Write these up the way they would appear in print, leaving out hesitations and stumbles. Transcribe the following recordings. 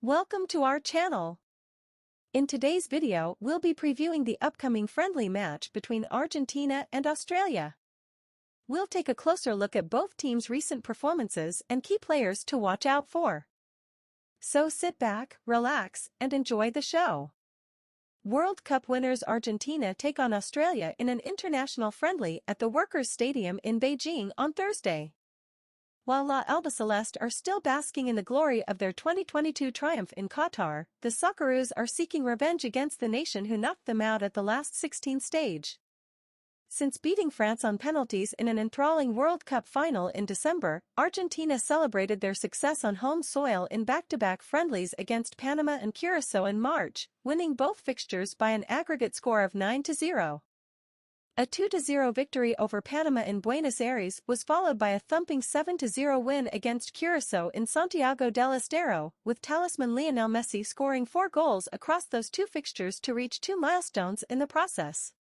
Welcome to our channel. In today's video, we'll be previewing the upcoming friendly match between Argentina and Australia. We'll take a closer look at both teams' recent performances and key players to watch out for. So sit back, relax, and enjoy the show. World Cup winners Argentina take on Australia in an international friendly at the Workers' Stadium in Beijing on Thursday. While La Albiceleste are still basking in the glory of their 2022 triumph in Qatar, the Socceroos are seeking revenge against the nation who knocked them out at the last 16 stage. Since beating France on penalties in an enthralling World Cup final in December, Argentina celebrated their success on home soil in back-to-back friendlies against Panama and Curacao in March, winning both fixtures by an aggregate score of 9-0. A 2-0 victory over Panama in Buenos Aires was followed by a thumping 7-0 win against Curacao in Santiago del Estero, with talisman Lionel Messi scoring 4 goals across those two fixtures to reach 2 milestones in the process.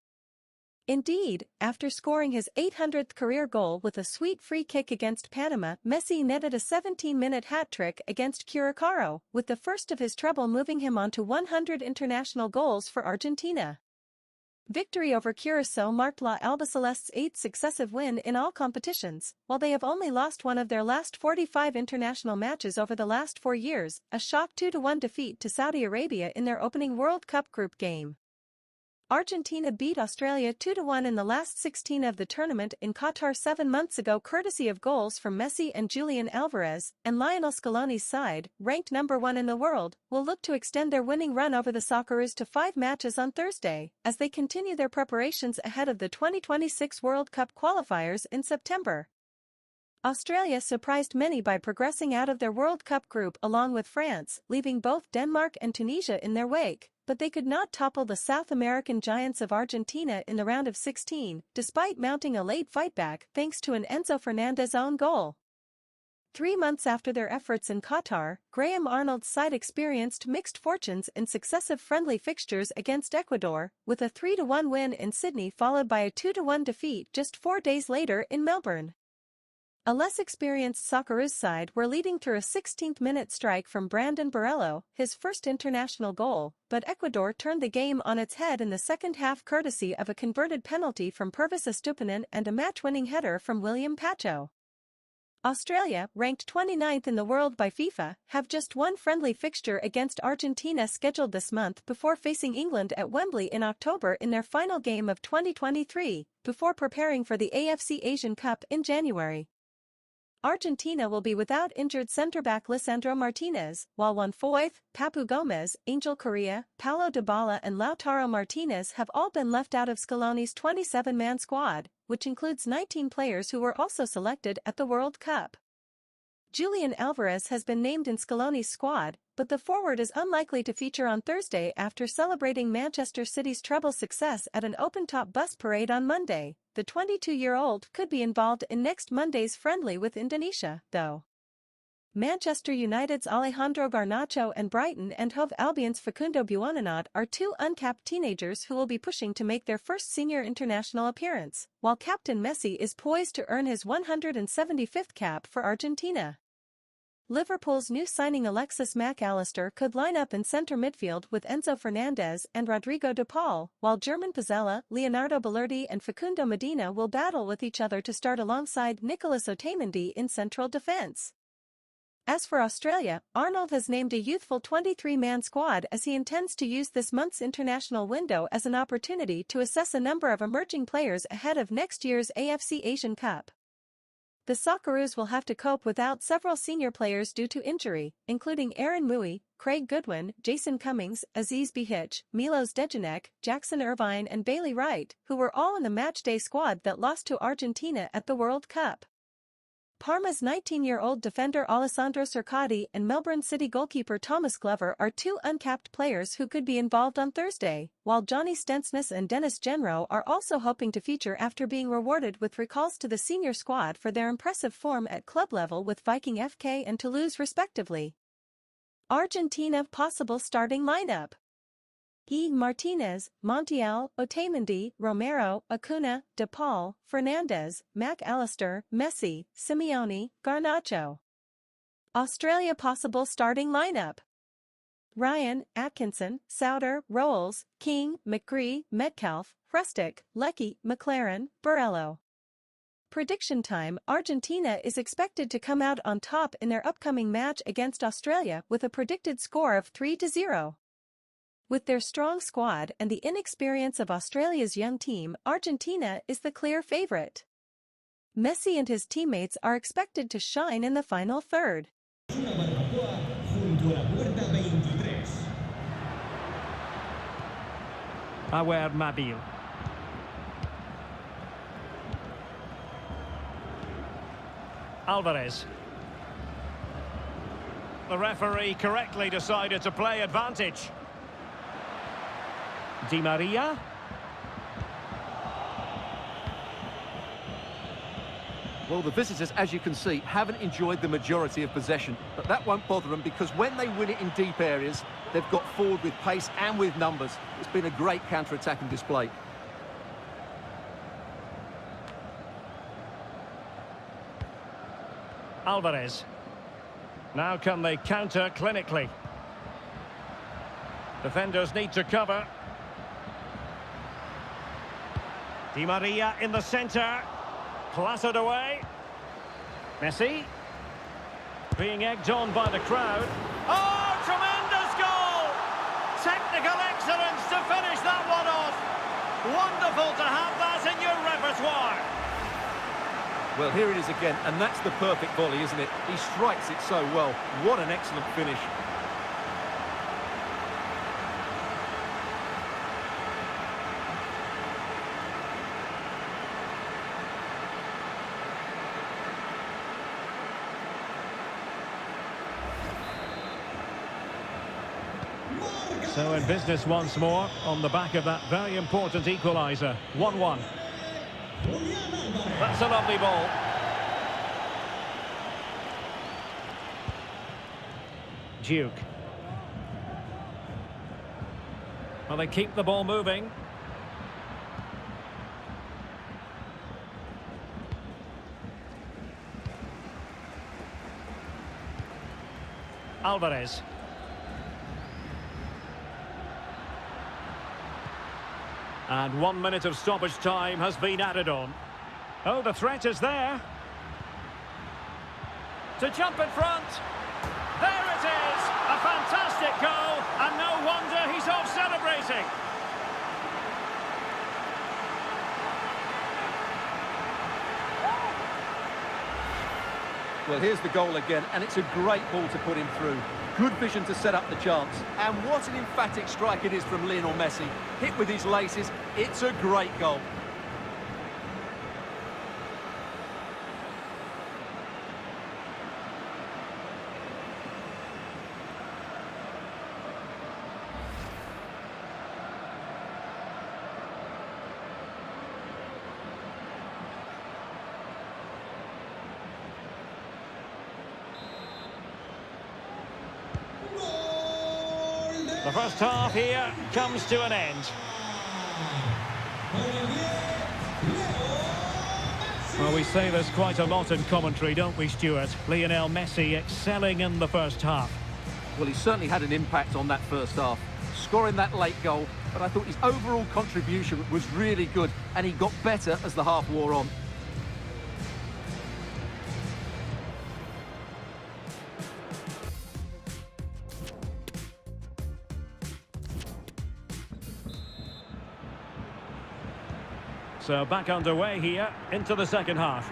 Indeed, after scoring his 800th career goal with a sweet free kick against Panama, Messi netted a 17-minute hat-trick against Curacao, with the first of his treble moving him on to 100 international goals for Argentina. Victory over Curacao marked La Albiceleste's 8th successive win in all competitions, while they have only lost one of their last 45 international matches over the last 4 years, a shock 2-1 defeat to Saudi Arabia in their opening World Cup group game. Argentina beat Australia 2-1 in the last 16 of the tournament in Qatar 7 months ago courtesy of goals from Messi and Julian Alvarez, and Lionel Scaloni's side, ranked number 1 in the world, will look to extend their winning run over the Socceroos to 5 matches on Thursday, as they continue their preparations ahead of the 2026 World Cup qualifiers in September. Australia surprised many by progressing out of their World Cup group along with France, leaving both Denmark and Tunisia in their wake, but they could not topple the South American giants of Argentina in the round of 16, despite mounting a late fightback thanks to an Enzo Fernandez own goal. 3 months after their efforts in Qatar, Graham Arnold's side experienced mixed fortunes in successive friendly fixtures against Ecuador, with a 3-1 win in Sydney followed by a 2-1 defeat just 4 days later in Melbourne. A less experienced Socceroos side were leading through a 16th-minute strike from Brandon Borrello, his first international goal, but Ecuador turned the game on its head in the second half courtesy of a converted penalty from Pervis Estupinan and a match-winning header from William Pacho. Australia, ranked 29th in the world by FIFA, have just one friendly fixture against Argentina scheduled this month before facing England at Wembley in October in their final game of 2023, before preparing for the AFC Asian Cup in January. Argentina will be without injured centre-back Lisandro Martinez, while Juan Foyth, Papu Gomez, Angel Correa, Paulo Dybala and Lautaro Martinez have all been left out of Scaloni's 27-man squad, which includes 19 players who were also selected at the World Cup. Julian Alvarez has been named in Scaloni's squad, but the forward is unlikely to feature on Thursday after celebrating Manchester City's treble success at an open-top bus parade on Monday. The 22-year-old could be involved in next Monday's friendly with Indonesia, though. Manchester United's Alejandro Garnacho and Brighton and Hove Albion's Facundo Buonanot are 2 uncapped teenagers who will be pushing to make their first senior international appearance, while Captain Messi is poised to earn his 175th cap for Argentina. Liverpool's new signing Alexis Mac Allister could line up in centre midfield with Enzo Fernandez and Rodrigo de Paul, while German Pizzella, Leonardo Balerdi and Facundo Medina will battle with each other to start alongside Nicolas Otamendi in central defence. As for Australia, Arnold has named a youthful 23-man squad as he intends to use this month's international window as an opportunity to assess a number of emerging players ahead of next year's AFC Asian Cup. The Socceroos will have to cope without several senior players due to injury, including Aaron Mui, Craig Goodwin, Jason Cummings, Aziz Behich, Milos Dejanek, Jackson Irvine and Bailey Wright, who were all in the matchday squad that lost to Argentina at the World Cup. Parma's 19-year-old defender Alessandro Cercati and Melbourne City goalkeeper Thomas Glover are 2 uncapped players who could be involved on Thursday, while Johnny Stensness and Dennis Genro are also hoping to feature after being rewarded with recalls to the senior squad for their impressive form at club level with Viking FK and Toulouse respectively. Argentina possible starting lineup: Martinez, Montiel, Otamendi, Romero, Acuna, De Paul, Fernandez, Mac Allister, Messi, Simeone, Garnacho. Australia possible starting lineup: Ryan, Atkinson, Souter, Rolls, King, McGree, Metcalf, Rustic, Leckie, McLaren, Borello. Prediction time: Argentina is expected to come out on top in their upcoming match against Australia with a predicted score of 3-0. With their strong squad and the inexperience of Australia's young team, Argentina is the clear favorite. Messi and his teammates are expected to shine in the final third. Awer Mabil. Alvarez. The referee correctly decided to play advantage. Di Maria. Well, the visitors, as you can see, haven't enjoyed the majority of possession, but that won't bother them because when they win it in deep areas, they've got forward with pace and with numbers. It's been a great counter-attacking display. Alvarez. Now can they counter clinically? Defenders need to cover. Di Maria in the centre. Clattered away. Messi. Being egged on by the crowd. Oh, tremendous goal! Technical excellence to finish that one off. Wonderful to have that in your repertoire. Well, here it is again, and that's the perfect volley, isn't it? He strikes it so well. What an excellent finish. So in business once more, on the back of that very important equaliser. 1-1. That's a lovely ball. Duke. Well, they keep the ball moving. Alvarez. And 1 minute of stoppage time has been added on. Oh, the threat is there. To jump in front. There it is! A fantastic goal, and no wonder he's off celebrating. Well, here's the goal again, and it's a great ball to put him through. Good vision to set up the chance. And what an emphatic strike it is from Lionel Messi. Hit with his laces, it's a great goal. The first half here comes to an end. Well, we say there's quite a lot in commentary, don't we, Stuart? Lionel Messi excelling in the first half. Well, he certainly had an impact on that first half, scoring that late goal, but I thought his overall contribution was really good, and he got better as the half wore on. So back underway here into the second half.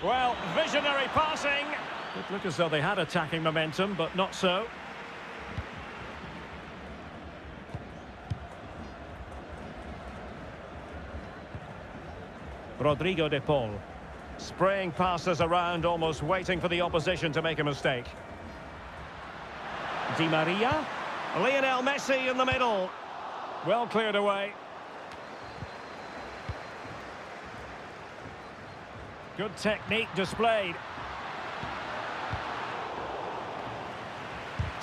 Well, visionary passing. It looked as though they had attacking momentum, but not so. Rodrigo de Paul. Spraying passes around, almost waiting for the opposition to make a mistake. Di Maria. Lionel Messi in the middle. Well cleared away. Good technique displayed.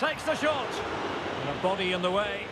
Takes the shot. And a body in the way.